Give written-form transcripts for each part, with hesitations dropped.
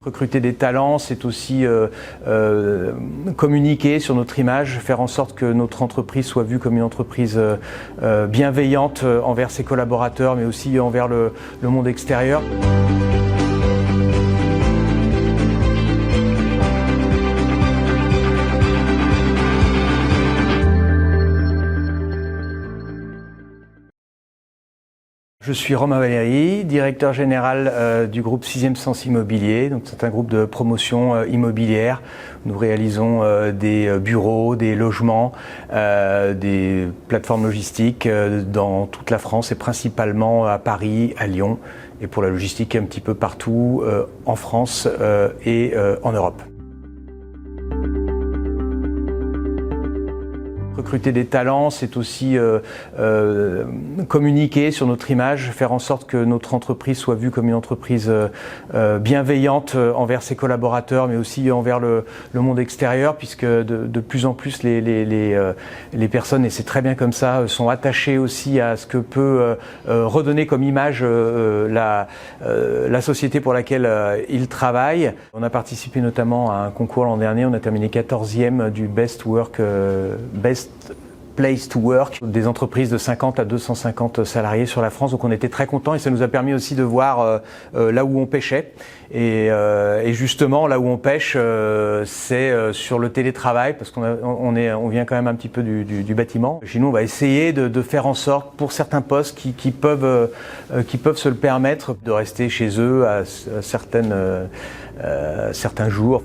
Recruter des talents, c'est aussi communiquer sur notre image, faire en sorte que notre entreprise soit vue comme une entreprise bienveillante envers ses collaborateurs, mais aussi envers le monde extérieur. Je suis Romain Valéry, directeur général du groupe 6e Sens Immobilier. Donc c'est un groupe de promotion immobilière. Nous réalisons des bureaux, des logements, des plateformes logistiques dans toute la France et principalement à Paris, à Lyon et pour la logistique un petit peu partout en France et en Europe. Recruter des talents, c'est aussi communiquer sur notre image, faire en sorte que notre entreprise soit vue comme une entreprise bienveillante envers ses collaborateurs, mais aussi envers le monde extérieur, puisque de plus en plus les personnes, et c'est très bien comme ça, sont attachées aussi à ce que peut redonner comme image la société pour laquelle ils travaillent. On a participé notamment à un concours l'an dernier, on a terminé 14e du Best Place to Work, des entreprises de 50 à 250 salariés sur la France. Donc on était très contents et ça nous a permis aussi de voir là où on pêchait. Et justement, là où on pêche, c'est sur le télétravail, parce on vient quand même un petit peu du bâtiment. Chez nous, on va essayer de faire en sorte, pour certains postes qui peuvent se le permettre, de rester chez eux à certains jours.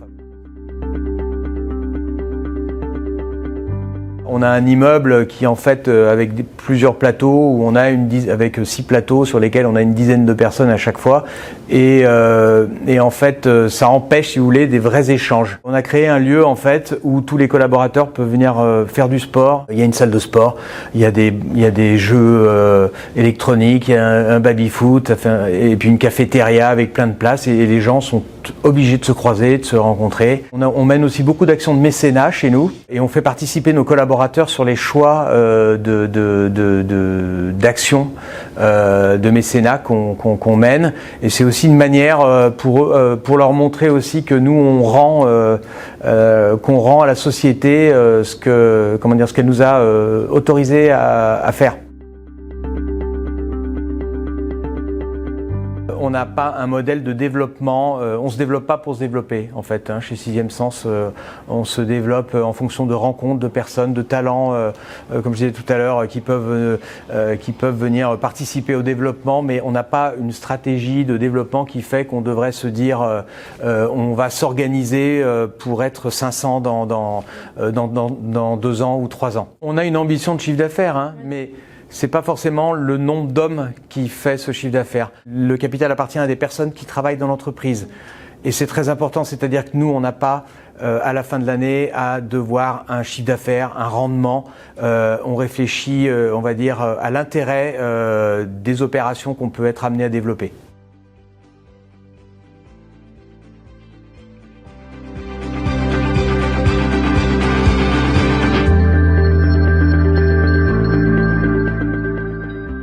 On a un immeuble qui en fait avec plusieurs plateaux où on a avec 6 plateaux sur lesquels on a une dizaine de personnes à chaque fois et en fait ça empêche, si vous voulez, des vrais échanges. On a créé un lieu en fait où tous les collaborateurs peuvent venir faire du sport. Il y a une salle de sport, il y a des jeux électroniques, il y a un baby-foot, et puis une cafétéria avec plein de places et les gens sont obligés de se croiser, de se rencontrer. On mène aussi beaucoup d'actions de mécénat chez nous et on fait participer nos collaborateurs sur les choix d'actions de mécénat qu'on mène, et c'est aussi une manière pour leur montrer aussi que nous qu'on rend à la société ce qu'elle nous a autorisé à faire. On n'a pas un modèle de développement, on ne se développe pas pour se développer en fait. Chez 6e Sens, on se développe en fonction de rencontres, de personnes, de talents, comme je disais tout à l'heure, qui peuvent venir participer au développement, mais on n'a pas une stratégie de développement qui fait qu'on devrait se dire on va s'organiser pour être 500 dans 2 ans ou 3 ans. On a une ambition de chiffre d'affaires, mais c'est pas forcément le nombre d'hommes qui fait ce chiffre d'affaires. Le capital appartient à des personnes qui travaillent dans l'entreprise. Et c'est très important, c'est-à-dire que nous, on n'a pas, à la fin de l'année, à devoir un chiffre d'affaires, un rendement. On réfléchit, on va dire, à l'intérêt des opérations qu'on peut être amené à développer.